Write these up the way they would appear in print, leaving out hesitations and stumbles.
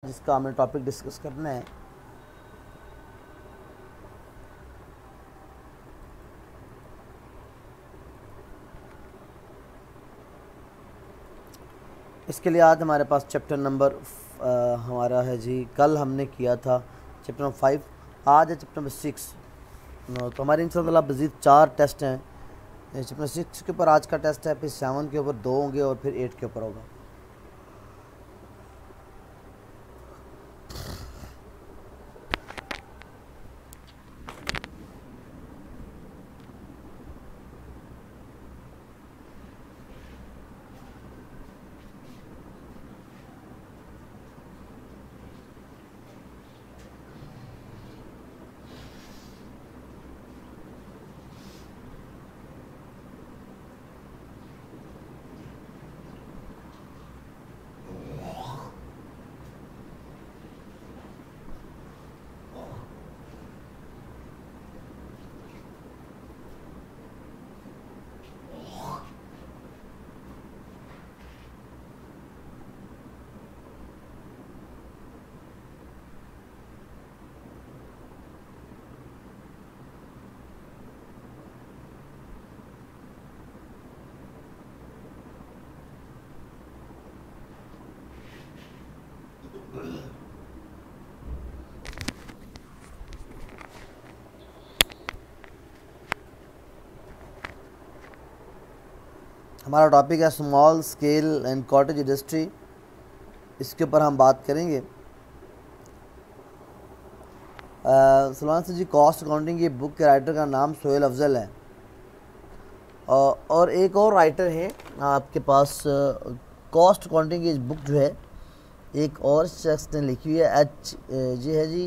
जिसका हमें topic discuss करना है इसके लिए आज हमारे पास चैप्टर नंबर हमारा है जी। कल हमने किया था चैप्टर नंबर 5, आज है चैप्टर नंबर 6। तो हमारे इंशाल्लाह मज़ीद 4 टेस्ट हैं। चैप्टर 6 के ऊपर आज का टेस्ट है, फिर 7 के ऊपर 2 होंगे और फिर 8 के ऊपर होगा। हमारा टॉपिक है small scale and cottage industry. इसके ऊपर हम बात करेंगे। सलमान जी, कॉस्ट अकाउंटिंग की बुक के राइटर का नाम सोहेल अफजल है और एक और राइटर है आपके पास। कॉस्ट अकाउंटिंग की बुक जो है एक और शख्स ने लिखी हुई है, जी है जी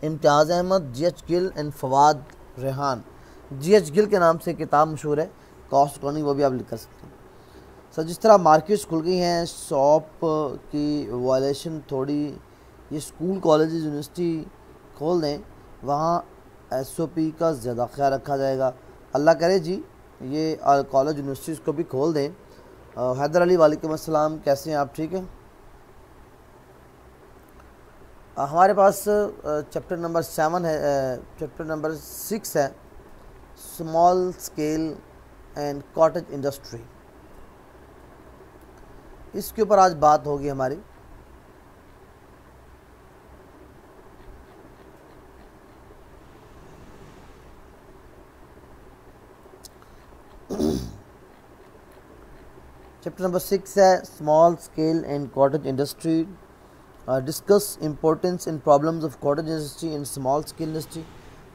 इम्तियाज़ Ahmad, G H. Gill and Fawad Rehan. G H. Gill के नाम से किताब मशहूर है कॉस्ट अकाउंटिंग, वो भी आप लिख कर सकते हैं। सर, जिस तरह मार्केट्स खुल गई हैं, शॉप की वायलेशन थोड़ी, ये स्कूल कॉलेज यूनिवर्सिटी खोल दें, वहाँ एसओपी का ज़्यादा ख्याल रखा जाएगा। अल्लाह करे जी ये कॉलेज यूनिवर्सिटीज़ को भी खोल दें। हैदर अली, वालेकुम अस्सलाम, कैसे हैं आप? ठीक है। हमारे पास चैप्टर नंबर 7 है, चैप्टर नंबर 6 है, small scale and cottage industry. इसके ऊपर आज बात होगी हमारी। चैप्टर नंबर 6 है small scale and cottage industry. Discuss importance and problems of cottage industry and small scale industry.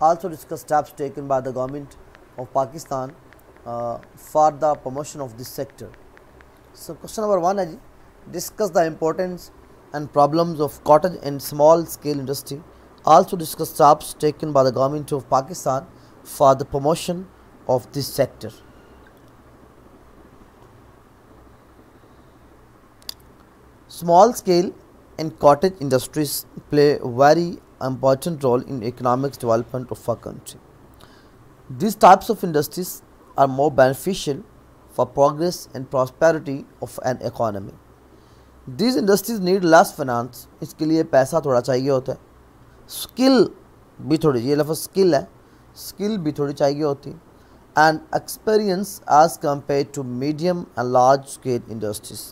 Also discuss steps taken by the government of Pakistan for the promotion of this sector. So question number 1 है जी, discuss the importance and problems of cottage and small scale industry. Also discuss steps taken by the government of Pakistan for the promotion of this sector. Small scale and cottage industries play a very important role in economic development of our country. These types of industries are more beneficial for progress and prosperity of an economy. These industries need less finance. इसके लिए पैसा थोड़ा चाहिए होता है, skill भी थोड़ी, ये लफ्ज़ स्किल है, स्किल भी थोड़ी चाहिए होती है, and experience as compare to medium and large scale industries.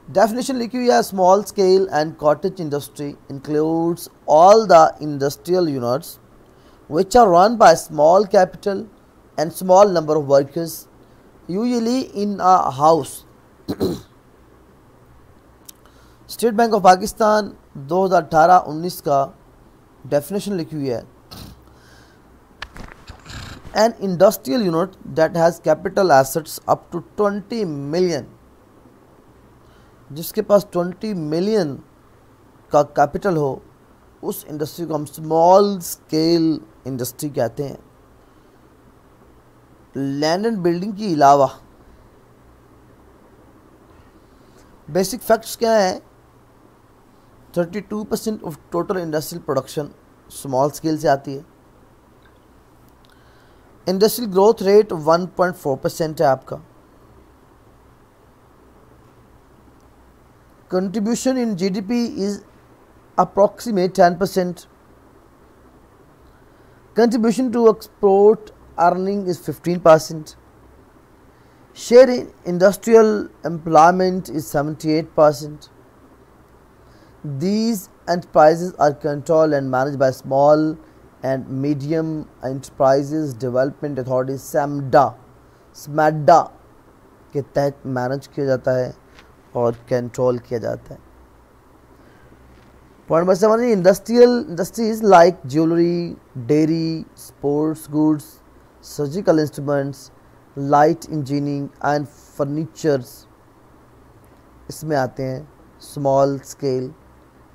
Definition लिखी हुई है, small scale and cottage industry includes all the industrial units which are run by small capital and small number of workers, usually in a house. State Bank of Pakistan 2018-19 का definition लिखी हुई है, an industrial unit that has capital assets up to 20 million, जिसके पास 20 million का capital हो, उस industry को हम स्मॉल स्केल इंडस्ट्री कहते हैं। लैंड एंड बिल्डिंग के अलावा बेसिक फैक्ट्स क्या हैं? 32% of total industrial production small scale से आती है। इंडस्ट्रियल ग्रोथ रेट 1.4% है आपका। contribution in GDP is approximate 10%. Contribution to export earning is 15%. Share in industrial employment is 78%. These enterprises are controlled and managed by Small and Medium Enterprises Development Authority SMEDA के तहत manage किया जाता है और control किया जाता है। Point number 7, industries like jewellery, dairy, sports goods, surgical instruments, light engineering and furnitures इसमें आते हैं। Small scale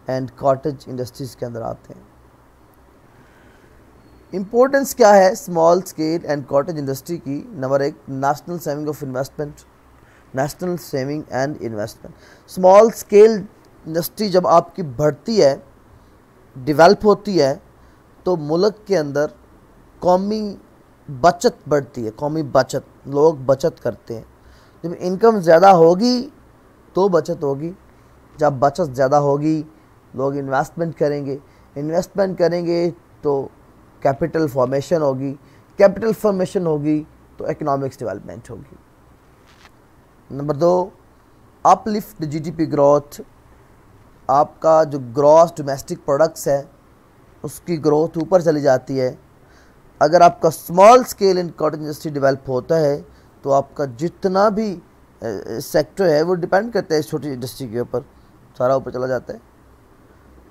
and cottage industries के अंदर आते हैं। इम्पोर्टेंस क्या है small scale and cottage industry की? Number 1, national saving of investment, national saving and investment. Small scale industry जब आपकी बढ़ती है, डेवलप होती है, तो मुल्क के अंदर कौमी बचत बढ़ती है। कौमी बचत, लोग बचत करते हैं। जब इनकम ज़्यादा होगी तो बचत होगी, जब बचत ज़्यादा होगी लोग इन्वेस्टमेंट करेंगे, इन्वेस्टमेंट करेंगे तो कैपिटल फॉर्मेशन होगी, कैपिटल फॉर्मेशन होगी तो इकोनॉमिक्स डेवलपमेंट होगी। Number 2, uplift GDP growth. आपका जो ग्रॉस डोमेस्टिक प्रोडक्ट्स है उसकी ग्रोथ ऊपर चली जाती है। अगर आपका small scale and cottage industry develop होता है तो आपका जितना भी सेक्टर है वो डिपेंड करता है इस छोटी इंडस्ट्री के ऊपर, सारा ऊपर चला जाता है।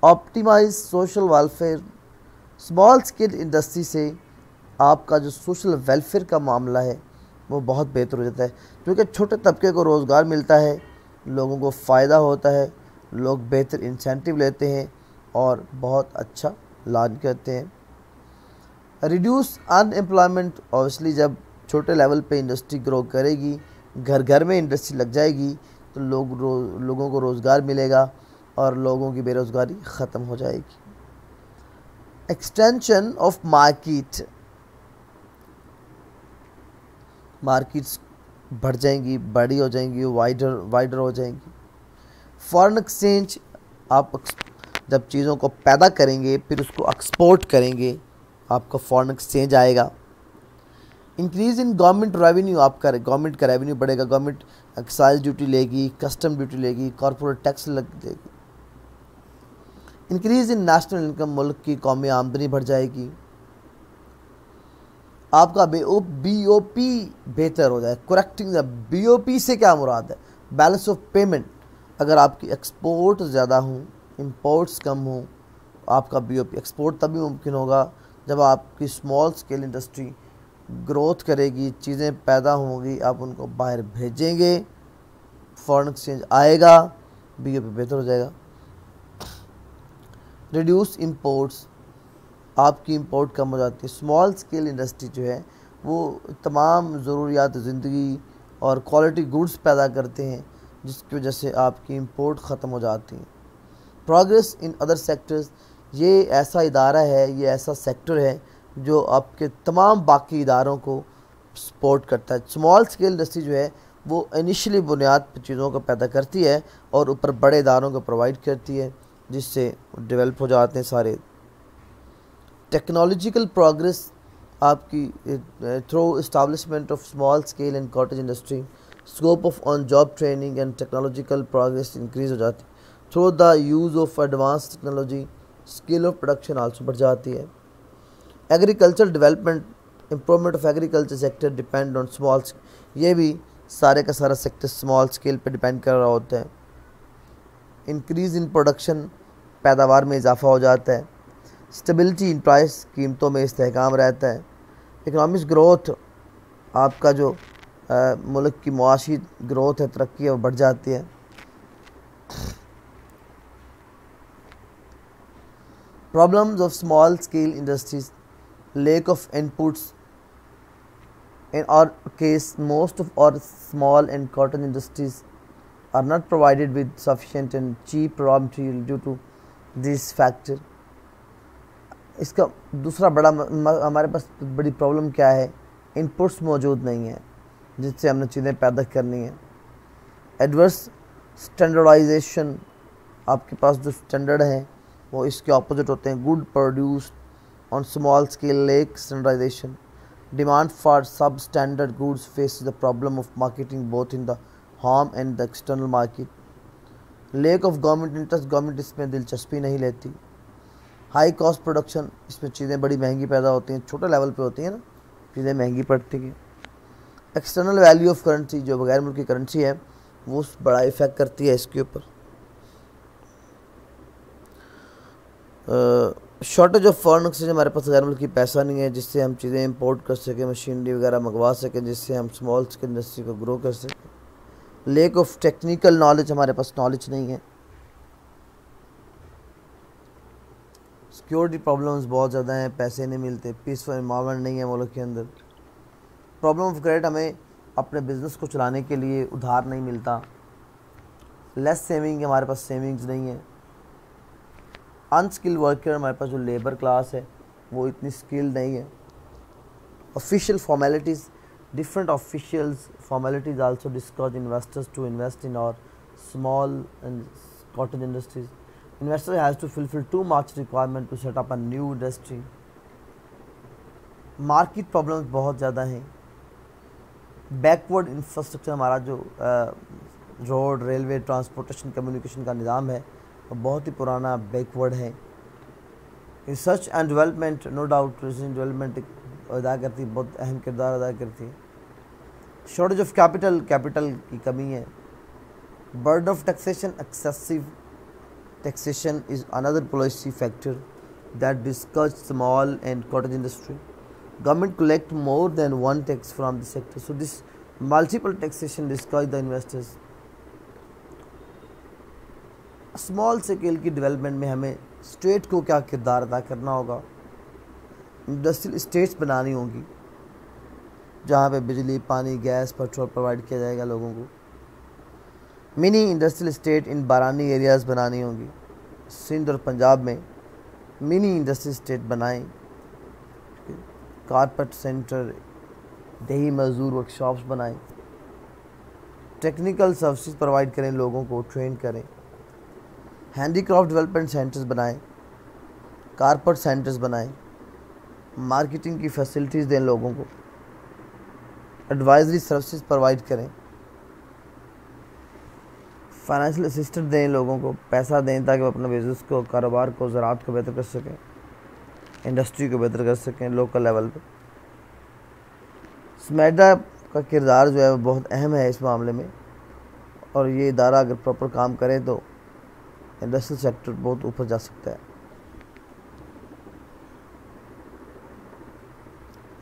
Optimise social welfare. Small scale industry से आपका जो सोशल वेलफेयर का मामला है वो बहुत बेहतर हो जाता है, क्योंकि छोटे तबके को रोज़गार मिलता है, लोगों को फ़ायदा होता है, लोग बेहतर इंसेंटिव लेते हैं और बहुत अच्छा लाभ करते हैं। Reduce unemployment. ऑब्वियसली जब छोटे लेवल पे इंडस्ट्री ग्रो करेगी, घर घर में इंडस्ट्री लग जाएगी तो लोगों को रोज़गार मिलेगा और लोगों की बेरोज़गारी ख़त्म हो जाएगी। Extension of market. मार्केट्स बढ़ जाएंगी, बड़ी हो जाएंगी, वाइडर हो जाएंगी। Foreign exchange. आप जब चीज़ों को पैदा करेंगे फिर उसको एक्सपोर्ट करेंगे, आपका फॉरेन एक्सचेंज आएगा। Increase in government revenue. आपका गवर्नमेंट का रेवेन्यू बढ़ेगा, गवर्नमेंट एक्साइज ड्यूटी लेगी, कस्टम ड्यूटी लेगी, कॉर्पोरेट टैक्स लग देगी। Increase in national income. मुल्क की कौमी आमदनी बढ़ जाएगी। आपका BOP बेहतर हो जाए। करेक्टिंग द BOP से क्या मुराद है? Balance of payment. अगर आपकी एक्सपोर्ट ज़्यादा हों, इंपोर्ट्स कम हों, आपका BOP एक्सपोर्ट तभी मुमकिन होगा जब आपकी स्मॉल स्केल इंडस्ट्री ग्रोथ करेगी, चीज़ें पैदा होंगी, आप उनको बाहर भेजेंगे, फॉरेन एक्सचेंज आएगा, BOP बेहतर हो जाएगा। Reduce imports. आपकी इंपोर्ट कम हो जाती है। स्मॉल स्केल इंडस्ट्री जो है वो तमाम ज़रूरियात ज़िंदगी और क्वालिटी गुड्स पैदा करते हैं, जिसकी वजह से आपकी इंपोर्ट ख़त्म हो जाती है। Progress in other sectors. ये ऐसा इदारा है, ये ऐसा सेक्टर है जो आपके तमाम बाकी इदारों को सपोर्ट करता है। स्मॉल स्केल इंडस्ट्री जो है वो इनिशियली बुनियाद पर चीज़ों को पैदा करती है और ऊपर बड़े इदारों को प्रोवाइड करती है, जिससे डेवलप हो जाते हैं सारे। टेक्नोलॉजिकल प्रोग्रेस आपकी through establishment of small scale and cottage industry, scope of on job training and technological progress increase हो जाती है। Through the use of advance technology skill of production also बढ़ जाती है। Agriculture development, improvement of agriculture sector depend on small. ये भी सारे का सारा सेक्टर स्मॉल स्केल पे डिपेंड कर रहा होता है। इंक्रीज़ इन प्रोडक्शन, पैदावार में इजाफा हो जाता है। स्टेबिलिटी इन प्राइस, कीमतों में इस्तेहकाम रहता है। इकनॉमिक ग्रोथ, आपका जो मुल्क की मुआशी ग्रोथ है, तरक्की है, वो बढ़ जाती है। Problems of small scale industries, lack of inputs. In our case, most of our small and cotton industries are not provided with sufficient and cheap raw material due to this factor. इसका दूसरा बड़ा हमारे पास बड़ी problem क्या है? Inputs मौजूद नहीं है जिससे हमने चीज़ें पैदा करनी है। एडवर्स स्टैंडर्डाइजेशन, आपके पास जो स्टैंडर्ड हैं वो इसके ऑपोजिट होते हैं। Good produce on small scale lack standardisation. Demand for substandard goods face the problem of marketing both in the home and the external market. Lack of government interest, government इसमें दिलचस्पी नहीं लेती। High cost production, इसमें चीज़ें बड़ी महंगी पैदा होती हैं, छोटे लेवल पे होती हैं ना, चीज़ें महंगी पड़ती हैं। एक्सटर्नल वैल्यू ऑफ करेंसी, जो बगैर मुल्क की करेंसी है वो बड़ा इफेक्ट करती है इसके ऊपर। शॉर्टेज ऑफ फॉरेन एक्सचेंज, हमारे पास गैर मुल्की पैसा नहीं है जिससे हम चीज़ें इंपोर्ट कर सकें, मशीनरी वगैरह मंगवा सकें जिससे हम स्मॉल स्केल इंडस्ट्री को ग्रो कर सकें। लेक ऑफ टेक्निकल नॉलेज, हमारे पास नॉलेज नहीं है। सिक्योरिटी प्रॉब्लम्स बहुत ज़्यादा हैं, पैसे नहीं मिलते, पीसफुल इन्वायरमेंट नहीं है मुल्क के अंदर। प्रॉब्लम ऑफ क्रेडिट, हमें अपने बिज़नेस को चलाने के लिए उधार नहीं मिलता। लेस सेविंग, हमारे पास सेविंग्स नहीं है। अनस्किल्ड वर्कर, हमारे पास जो लेबर क्लास है वो इतनी स्किल्ड नहीं है। Official formalities, different officials formalities also discourage investors to invest in और small and cottage industries. Investor has to fulfill too much requirement to set up a new industry. Market problems बहुत ज़्यादा हैं। Backward infrastructure, हमारा जो road, railway, transportation, communication का निज़ाम है वो बहुत ही पुराना बैकवर्ड है। Research and development, no doubt research and development अदा करती है, बहुत अहम किरदार अदा करती है। शॉर्टेज ऑफ कैपिटल, कैपिटल की कमी है। Burden of taxation, excessive taxation is another policy factor that discourages small and cottage industry. Government collect more than one tax from the sector, so this multiple taxation discourage the investors. Small scale की development में हमें state को क्या किरदार अदा करना होगा? Industrial states बनानी होगी जहाँ पे बिजली, पानी, गैस, पेट्रोल प्रोवाइड किया जाएगा लोगों को। मिनी इंडस्ट्रियल स्टेट इन बारानी एरियाज़ बनानी होगी। सिंध और पंजाब में मिनी इंडस्ट्रियल स्टेट बनाएं। कारपेट सेंटर, दही मजदूर वर्कशॉप्स बनाएं। टेक्निकल सर्विसेज प्रोवाइड करें, लोगों को ट्रेन करें। हैंडीक्राफ्ट डेवलपमेंट सेंटर्स बनाएं, कारपेट सेंटर्स बनाएं। मार्केटिंग की फैसिलिटीज़ दें लोगों को। एडवाइजरी सर्विसेज प्रोवाइड करें। फाइनेंशियल असिस्टेंट दें लोगों को, पैसा दें ताकि वो अपने बिज़नेस को, कारोबार को, ज़राअत को बेहतर कर सकें, इंडस्ट्री को बेहतर कर सकें लोकल लेवल पे। स्मैडा का किरदार जो है वो बहुत अहम है इस मामले में, और ये इदारा अगर प्रॉपर काम करे तो इंडस्ट्रियल सेक्टर बहुत ऊपर जा सकता है।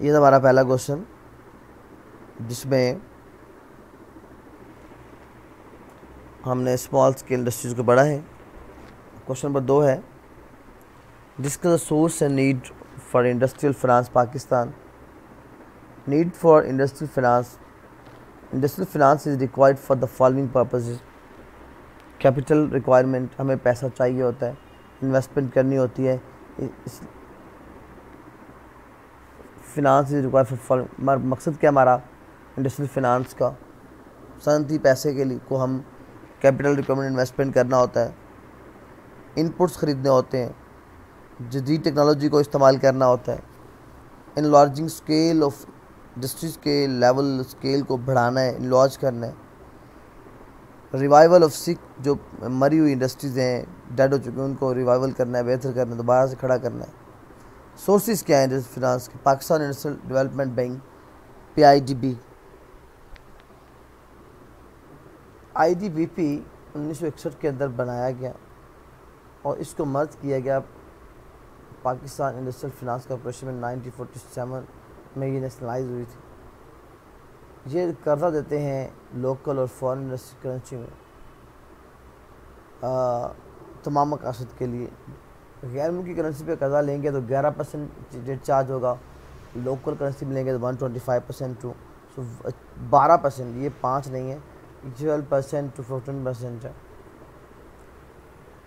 ये हमारा पहला क्वेश्चन जिसमें हमने स्मॉल स्केल इंडस्ट्रीज को पढ़ा है। क्वेश्चन नंबर 2 है, discuss the source and need for industrial finance Pakistan. Need for industrial finance, industrial finance is required for the following purposes. Capital requirement, हमें पैसा चाहिए होता है, इन्वेस्टमेंट करनी होती है। फिनांस इज रिक्वायर्ड फॉर, मकसद क्या हमारा इंडस्ट्रियल फाइनेंस का? सनती पैसे के लिए को हम कैपिटल रिक्वायरमेंट इन्वेस्टमेंट करना होता है, इनपुट्स ख़रीदने होते हैं, जदीद टेक्नोलॉजी को इस्तेमाल करना होता है। इनलार्जिंग स्केल ऑफ इंडस्ट्रीज के लेवल स्केल को बढ़ाना है, इनलार्ज करना है। रिवाइवल ऑफ सिक, जो मरी हुई इंडस्ट्रीज़ हैं, डेड हो चुके हैं, उनको रिवाइवल करना है, बेहतर करना है, दोबारा से खड़ा करना है। सोर्सेज क्या हैं इंडस्ट्रियल फाइनेंस के? Pakistan industrial development bank, PIDB। IDBP 1961 के अंदर बनाया गया और इसको मर्ज किया गया पाकिस्तान इंडस्ट्रियल फाइनेंस कॉर्पोरेशन में 1947 में ये नेशनलाइज हुई थी। ये कर्जा देते हैं लोकल और फॉरेन इंडस्ट्री करेंसी में तमाम मकासद के लिए। गैर मुल्की करेंसी पे कर्जा लेंगे तो 11% रेट चार्ज होगा, लोकल करेंसी में लेंगे तो 125% टू 12%, ये 5 नहीं है, 12% to 14% है।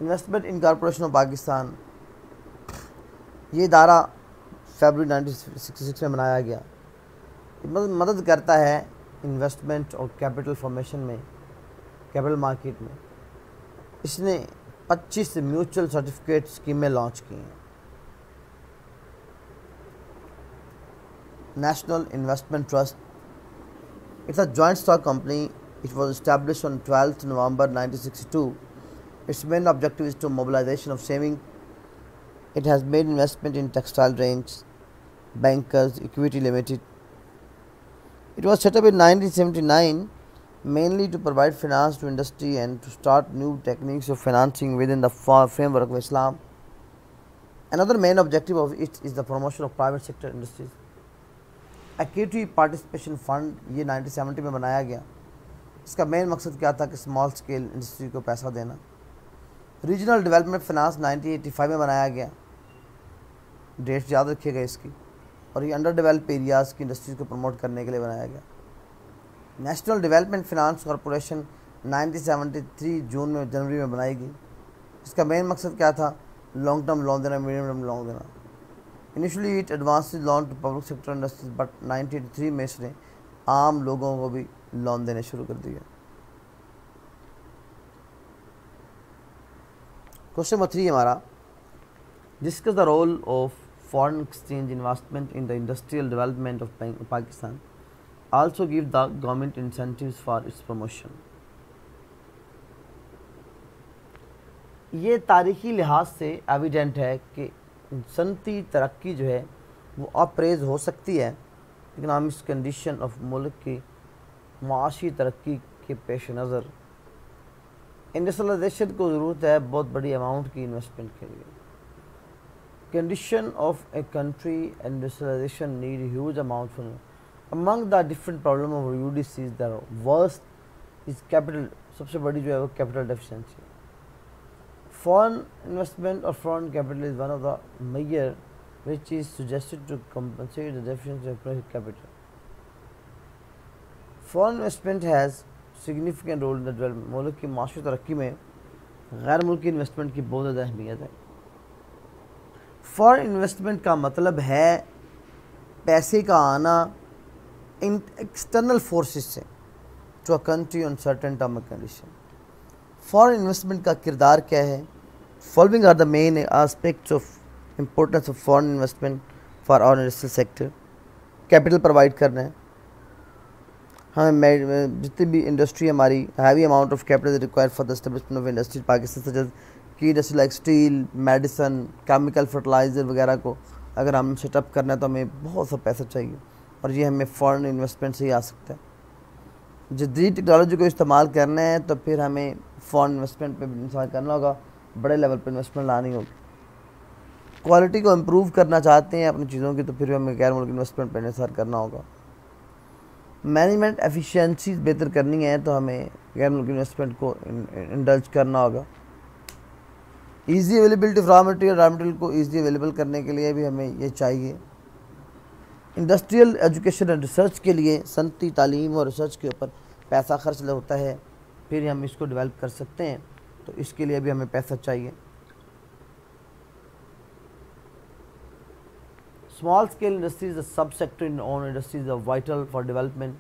Investment in corporation of Pakistan, ये इदारा फरवरी 1966 में बनाया गया। मदद करता है इन्वेस्टमेंट और कैपिटल फॉर्मेशन में कैपिटल मार्केट में। इसने 25 म्यूचुअल सर्टिफिकेट स्कीमें लॉन्च की हैं। National investment trust, it's a joint stock company. It was established on 12th November 1962. Its main objective is to mobilization of saving. It has made investment in textile range, Bankers Equity Limited. It was set up in 1979 mainly to provide finance to industry and to start new techniques of financing within the framework of Islam. Another main objective of it is the promotion of private sector industries. Equity participation fund ये 1970 में बनाया गया। इसका main मकसद क्या था कि small scale industry को पैसा देना। रीजनल डेवलपमेंट फाइनेंस 1985 में बनाया गया, डेट याद रखिएगा इसकी, और ये अंडर डेवलप एरियाज़ की इंडस्ट्रीज़ को प्रमोट करने के लिए बनाया गया। नेशनल डेवलपमेंट फाइनेंस कॉरपोरेशन 1973 जनवरी में बनाई गई। इसका मेन मकसद क्या था? लॉन्ग टर्म लोन देना, मीडियम टर्म लोन देना। Initially it advances loan to public sector industries, but 1983 में इसने आम लोगों को भी लोन देने शुरू कर दिया। क्वेश्चन नंबर 3 हमारा, discuss the role of foreign exchange investment in the industrial development of Pakistan, also give the government incentives for its promotion. ये तारीखी लिहाज से एविडेंट है कि सनती तरक्की जो है वो अप्रेज हो सकती है इकनॉमिक्स कंडीशन ऑफ मुल्क की माशी तरक्की के पेश नज़र इंडस्ट्रियलाइजेशन को ज़रूरत है बहुत बड़ी अमाउंट की इन्वेस्टमेंट के लिए। Condition of a country industrialisation need huge amount for among the different problem of UDCs the worst is capital, सबसे बड़ी जो है वो capital deficiency. Foreign investment or foreign capital is one of the measure which is suggested to compensate the deficiency of private capital. Foreign investment has significant role in the development. मुल्क की माशी तरक्की में गैर मुल्की इन्वेस्टमेंट की बहुत ज़्यादा अहमियत है। फॉरेन इन्वेस्टमेंट का मतलब है पैसे का आना इन एक्सटर्नल फोर्सेस से to a country on certain term and condition. Foreign investment का किरदार क्या है? Following are the main aspects of importance of foreign investment for our industrial sector. Capital provide करना है हमें, जितनी भी इंडस्ट्री हमारी heavy amount of capital required for the establishment of industry Pakistan, such as की industry like steel, medicine, chemical, fertiliser वगैरह को अगर हम सेटअप करना है तो हमें बहुत सा पैसा चाहिए, और ये हमें फॉरेन इन्वेस्टमेंट से ही आ सकता है। जदीद टेक्नोलॉजी को इस्तेमाल करना है तो फिर हमें फॉरेन इन्वेस्टमेंट पे इंसान करना होगा, बड़े लेवल पे इन्वेस्टमेंट लानी होगी। क्वालिटी को इम्प्रूव करना चाहते हैं अपनी चीज़ों की तो फिर हमें गैर मुल्की इन्वेस्टमेंट पर इंसार करना होगा। मैनेजमेंट एफिशिएंसीज बेहतर करनी है तो हमें गैर मुल्की इन्वेस्टमेंट को इंडल्ज करना होगा। Easy availability of raw material को ईजी अवेलेबल करने के लिए भी हमें ये चाहिए। इंडस्ट्रियल एजुकेशन एंड रिसर्च के लिए सनती तालीम और रिसर्च के ऊपर पैसा खर्च होता है, फिर हम इसको डेवलप कर सकते हैं, तो इसके लिए भी हमें पैसा चाहिए। Small scale industries, the subsector in own industries are vital for development.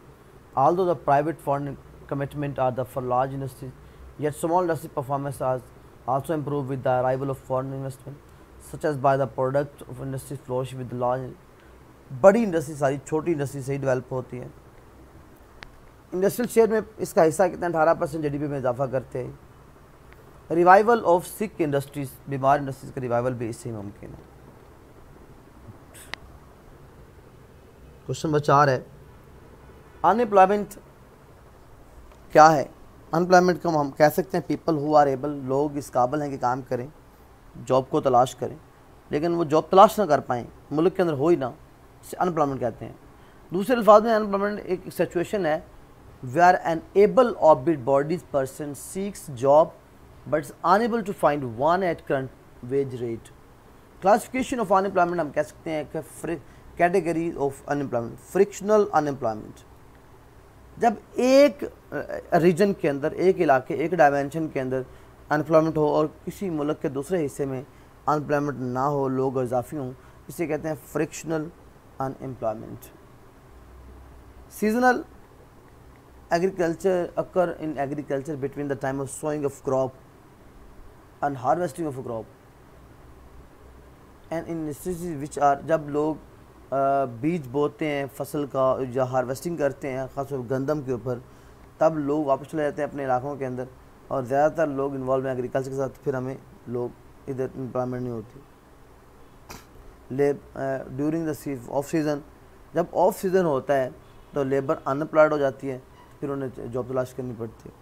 Although the private foreign commitment are the for large industries, yet small industry performance has also improved with the arrival of foreign investment, such as by the product of industry flourish with the large. बड़ी industry सारी छोटी industry से ही develop होती है। Industrial share में इसका हिस्सा कितना 18% जीडीपी में इजाफा करते हैं। रिवाइवल ऑफ सिक इंडस्ट्रीज, बीमार इंडस्ट्रीज का रिवाइवल भी इससे ही मुमकिन है। क्वेश्चन नंबर 4 है, अनएम्प्लॉयमेंट क्या है? अनएम्प्लॉयमेंट को हम कह सकते हैं पीपल हु आर एबल, लोग इस काबिल हैं कि काम करें, जॉब को तलाश करें, लेकिन वो जॉब तलाश ना कर पाएँ, मुल्क के अंदर हो ही ना, इसे अनएम्प्लॉयमेंट कहते हैं। दूसरे अल्फाज में अनएम्प्लॉयमेंट एक सिचुएशन है where an able orbit bodies person seeks job but is unable to find one at current wage rate. Classification of unemployment हम कह सकते हैं कि category of unemployment, frictional unemployment, जब एक रीजन के अंदर, एक इलाके, एक डायमेंशन के अंदर अनएम्प्लॉयमेंट हो और किसी मुल्क के दूसरे हिस्से में अनएम्प्लॉयमेंट ना हो, लोग इजाफी हों, इसे कहते हैं frictional unemployment. Seasonal Agriculture occur in agriculture between the time of sowing of crop and harvesting of a crop, and in instances which are, जब लोग बीज बोते हैं फसल का या हार्वेस्टिंग करते हैं ख़ासतौर पर गंदम के ऊपर, तब लोग वापस चले जाते हैं अपने इलाकों के अंदर, और ज़्यादातर लोग इन्वॉल्व हैं एग्रीकल्चर के साथ, फिर हमें लोग इधर एम्प्लॉयमेंट नहीं होती। ड्यूरिंग द ऑफ सीज़न, जब ऑफ सीज़न होता है तो लेबर अनएम्प्लॉयड हो जाती है, फिर उन्हें जॉब तलाश करनी पड़ती है।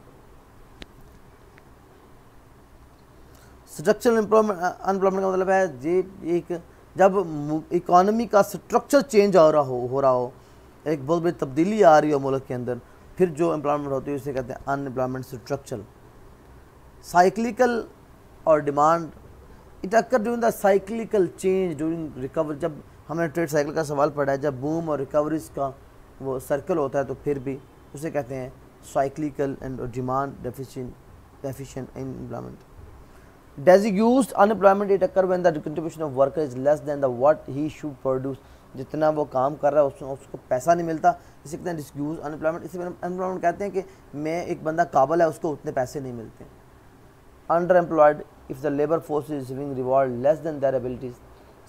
स्ट्रक्चरल अनएम्प्लॉयमेंट का मतलब है ये एक, जब इकॉनमी का स्ट्रक्चर चेंज हो रहा हो, एक बहुत बड़ी तब्दीली आ रही हो मुल्क के अंदर, फिर जो एम्प्लॉयमेंट होती है उसे कहते हैं अनएम्प्लॉयमेंट स्ट्रक्चरल। साइक्लिकल और demand, it occur during the cyclical change during recover, जब हमने ट्रेड साइकिल का सवाल पढ़ा है, जब बूम और रिकवरीज का वो सर्कल होता है तो फिर भी उसे कहते हैं cyclical and demand deficient employment. Disguised unemployment, it occur when the contribution of worker is less than the what he should produce, जितना वो काम कर रहा है उसको पैसा नहीं मिलता, इसे कहते हैं डिसयूज्ड अनएम्प्लॉयमेंट। इसे अनएम्प्लॉयमेंट कहते हैं कि मैं एक बंदा काबिल है, उसको उतने पैसे नहीं मिलते। Under employed, if the labour force is receiving reward less than their abilities,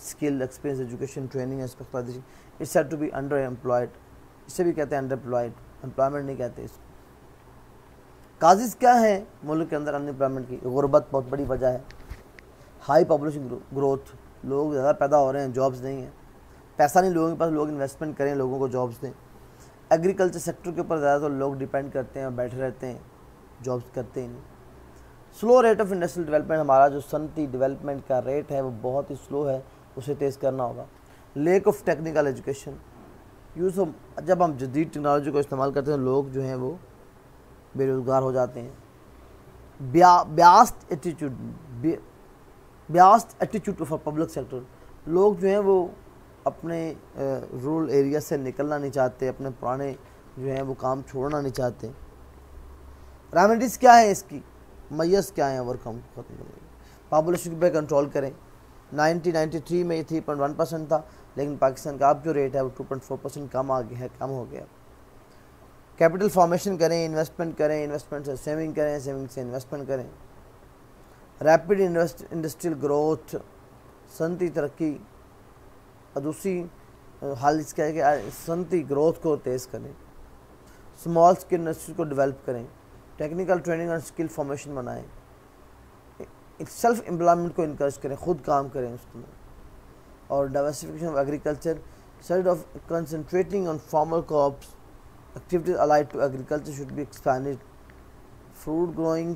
skill, experience, education, training and specialisation, it's said to be under employed. इसे भी कहते हैं अंडर एम्प्लॉयड, एम्प्लॉयमेंट नहीं कहते इसको। काजिज़ क्या है मुल्क के अंदर अनएम्प्लॉयमेंट की? गुर्बत बहुत बड़ी वजह है, हाई पॉपुलेशन ग्रोथ, लोग ज़्यादा पैदा हो रहे हैं, जॉब्स नहीं है, पैसा नहीं लोगों के पास, लोग इन्वेस्टमेंट करें, लोगों को जॉब्स दें। एग्रीकल्चर सेक्टर के ऊपर ज़्यादातर लोग डिपेंड करते हैं और बैठे रहते हैं, जॉब्स करते ही नहीं। Slow rate of industrial development, हमारा जो सनती डेवलपमेंट का रेट है वो बहुत ही स्लो है, उसे तेज़ करना होगा। Lake of technical education, use of, जब हम जदीद टेक्नोलॉजी को इस्तेमाल करते हैं लोग जो हैं वो बेरोज़गार हो जाते हैं। ब्यास्ड एटीट्यूड ऑफ पब्लिक सेक्टर, लोग जो हैं वो अपने रूरल एरिया से निकलना नहीं चाहते, अपने पुराने जो हैं वो काम छोड़ना नहीं चाहते। रेमेडीज़ क्या है इसकी, मैयस क्या है वर्क हम ख़त्म करेंगे? पॉपुलेशन पे कंट्रोल करें। 1993 में ये 3.1% था, लेकिन पाकिस्तान का अब जो रेट है वो 2.4% कम आ गया है, कम हो गया। कैपिटल फॉर्मेशन करें, इन्वेस्टमेंट करें, इन्वेस्टमेंट से सेविंग करें, सेविंग से इन्वेस्टमेंट करें। रैपिड इंडस्ट्रियल ग्रोथ, सनती तरक्की, और दूसरी हाल इसका है कि सनती ग्रोथ को तेज़ करें। स्मॉल स्केल इंडस्ट्री को डेवलप करें, टेक्निकल ट्रेनिंग और स्किल फॉर्मेशन बनाएं, सेल्फ एम्प्लॉयमेंट को इनकरेज करें, खुद काम करें उसमें। और diversification of agriculture, instead of concentrating on formal crops, activities allied to agriculture should be expanded. Fruit growing,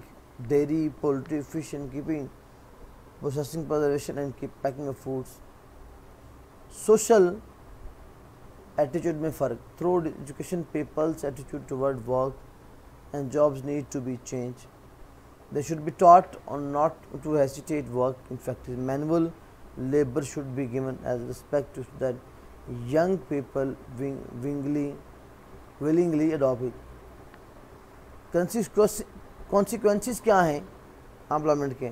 dairy, poultry, fish and keeping, processing, preservation and keep packing of foods. Social attitude में फ़र्क, through education people's attitude toward work and jobs need to be changed. They should be taught on not to hesitate work. In fact, manual labor should be given as respect to that young people willingly adopt it. Consequences क्या हैं employment के?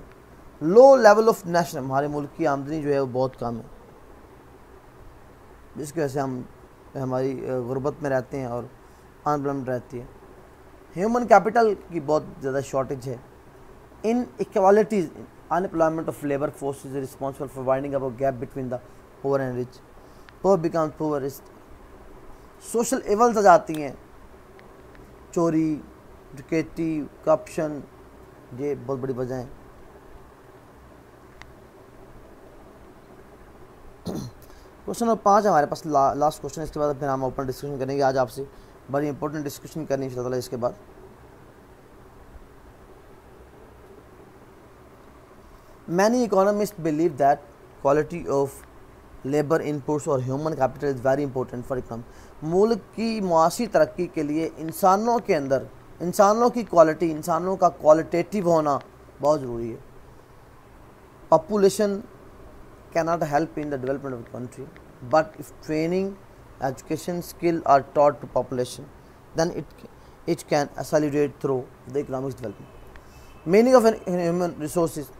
Low level of national, हमारे मुल्क की आमदनी जो है वो बहुत कम है, जिसकी वजह से हम हमारी गुर्बत में रहते हैं और अनएम्प्लॉयमेंट रहती है। ह्यूमन कैपिटल की बहुत ज़्यादा शॉर्टेज है। Inequalities, unemployment of labour force is responsible for widening up a gap between the poor and rich, poor becomes poorest. Social evils आ जाती हैं, चोरी, डकैती, करप्शन, ये बहुत बड़ी वजह है। क्वेश्चन नंबर 5 हमारे पास लास्ट क्वेश्चन, इसके बाद फिर हम ओपन डिस्कशन करेंगे। आज आपसे बड़ी इंपॉर्टेंट डिस्कशन करनी इंशाअल्लाह इसके बाद। Many economists believe that quality of labour inputs और human capital is very important for economy. मुल्क की मुआशी तरक्की के लिए इंसानों के अंदर, इंसानों की क्वालिटी, इंसानों का क्वालिटेटिव होना बहुत ज़रूरी है। Population cannot help in the development of the country, but if training, education, skill are taught to population, then it can accelerate through the economic development. Meaning of human resources,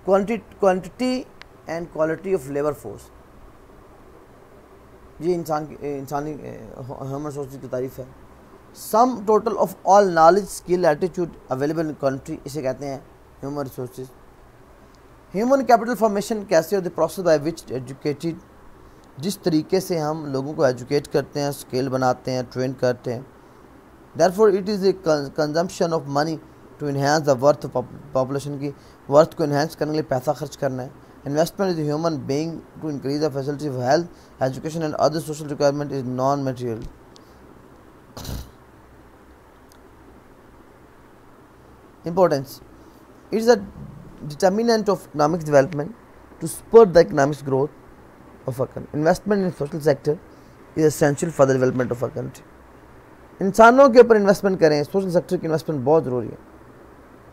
quantity and quality of labor force. ये इंसानी human resources की तारीफ है। Sum total of all knowledge skill attitude available in country, इसे कहते हैं human resources. Human capital formation कैसे होती है? प्रोसेस बाय विच एजुकेटेड, जिस तरीके से हम लोगों को एजुकेट करते हैं, स्किल बनाते हैं, ट्रेन करते हैं। Therefore it is a consumption of money to enhance the worth population, की वर्थ को इन्हेंस करने के लिए पैसा खर्च करना है। Investment is human being to increase the facility of health, education and other social requirement is non material. Importance. It is a determinant of economic development to spur the economic growth of a country. Investment in social sector is essential for the development of a country. इंसानों के ऊपर investment करें, social sector की investment बहुत ज़रूरी है।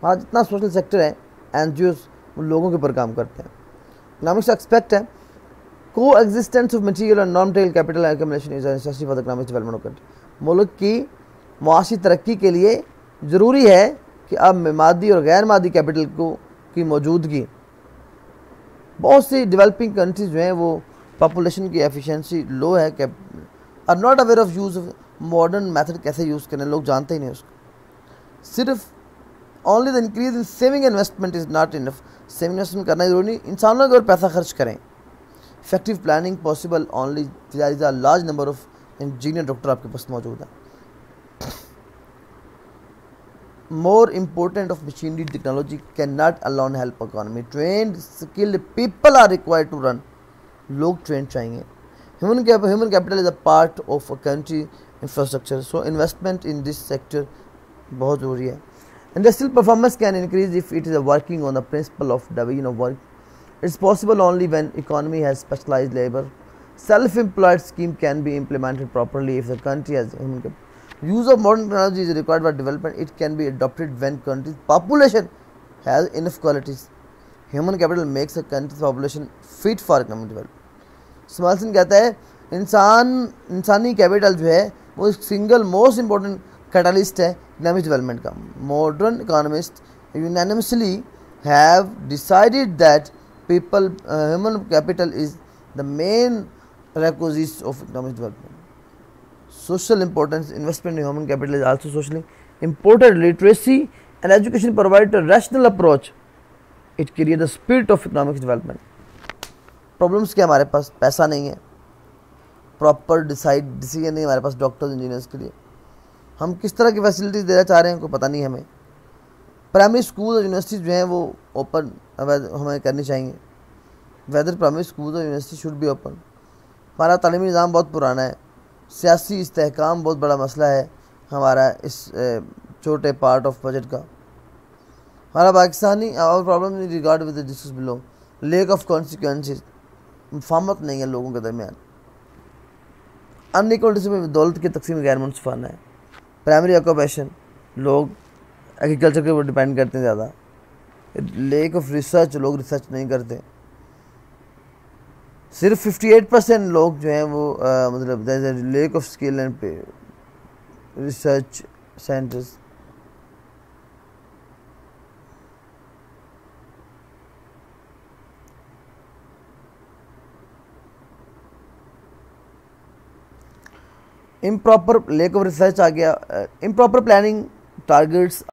आज जितना सोशल सेक्टर है, एनजीओस लोगों के ऊपर काम करते हैं। इकोनॉमिक्स एक्सपेक्ट है को एग्जिस्टेंस ऑफ मटीरियल और non material capital accumulation is necessary for the economic development of country. मुल्क की मुआशी तरक्की के लिए ज़रूरी है कि अब मादी और गैर मादी कैपिटल की मौजूदगी। बहुत सी डेवलपिंग कंट्रीज जो हैं वो पॉपुलेशन की एफिशिएंसी लो है, are not aware of use of modern method, कैसे यूज़ करना लोग जानते ही नहीं उसको। सिर्फ only the increase in saving investment is not enough. Saving investment करना जरूरी नहीं, इंसानों के ऊपर पैसा खर्च करें। Effective planning possible only there is a large number of engineer doctor आपके पास मौजूद है। More important of machinery technology cannot alone help economy. Trained, skilled people are required to run. लोग trained चाहिए। Human capital is a part of a country infrastructure. So investment in this sector बहुत ज़रूरी है। Industrial performance can increase if it is working on the principle of division of work. It's possible only when economy has specialized labor. Self-employed scheme can be implemented properly if the country has human capital. Use of modern technology is required for development. It can be adopted when country's population has enough qualities. Human capital makes a country's population fit for economic development. स्मॉलसन कहता है इंसानी capital जो है वो single most important catalyst है economic development का। Modern economist unanimously have decided that people human capital is the main requisite of economic development. Social importance, investment in human capital is also socially important. Literacy and education provide a rational approach. It creates the spirit of economic development. Problems क्या हमारे पास? पैसा नहीं है, proper decision नहीं हमारे पास doctors engineers के लिए। हम किस तरह की फैसिलिटीज देना चाह रहे हैं कोई पता नहीं हमें। प्राइमरी स्कूल और यूनिवर्सिटीज जो हैं वो ओपन हमें करनी चाहिए। वेदर प्राइमरी स्कूल और यूनिवर्सिटी शुड बी ओपन। हमारा तालीमी निज़ाम बहुत पुराना है, सियासी इस्तेहकाम बहुत बड़ा मसला है हमारा इस छोटे पार्ट ऑफ बजट का। हमारा पाकिस्तानी और problem regard with discuss below lack of consequences, मुफाहमत नहीं है लोगों के दरमियान। अनइक्वल डिस्ट्रीब्यूशन, दौलत की तकसीम गैर मुनसिफाना है। प्राइमरी ऑक्यूपेशन, लोग एग्रीकल्चर के ऊपर डिपेंड करते हैं ज़्यादा। लेक ऑफ रिसर्च, लोग रिसर्च नहीं करते। सिर्फ 58% लोग जो हैं वो मतलब lack of skill and research centres. Improper lack of research आ गया। Improper planning targets